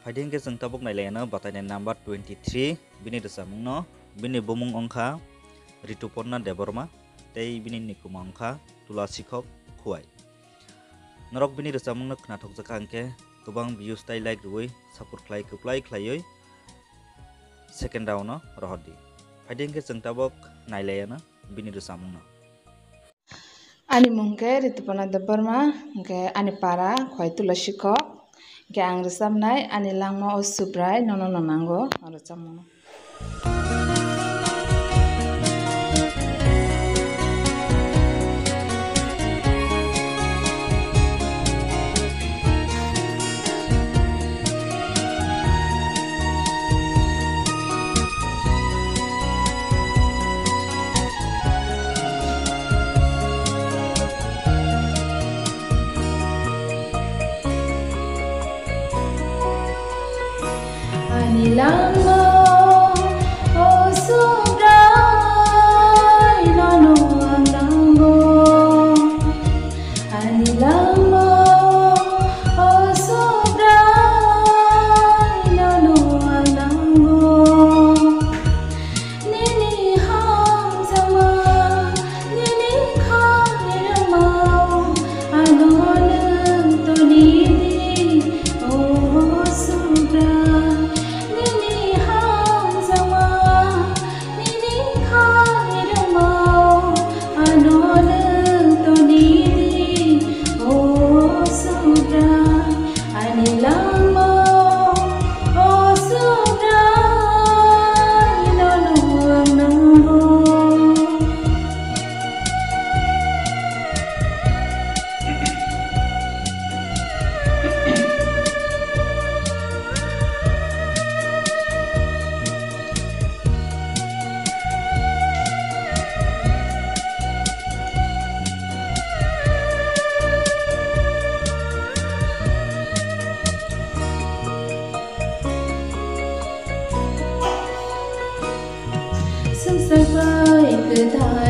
Faiding ke जों tabuk nailena bataina number 23 bini resamung no bini bumung ongkha Rituporna Deborma tei bini nikuma ongkha Tulasikhok Khuai. Norok bini resamung no khnathok jaka angke gobang views tai like ruoi support khlai kuplai khlaioi second round no rohodi. Faiding ke जों tabuk nailena bini resamung no. Ani mungke Ritupana Deborma ke ani para khoi Tulasikhok ke ang resamnai ani langma o subrai nono nonango resamung. Ani langma o subrai nono nonango. Ani langma o subrai nono nonango. Nini ham sama nini khairmau anon to didi o subrai. Sung sướng với cứ thai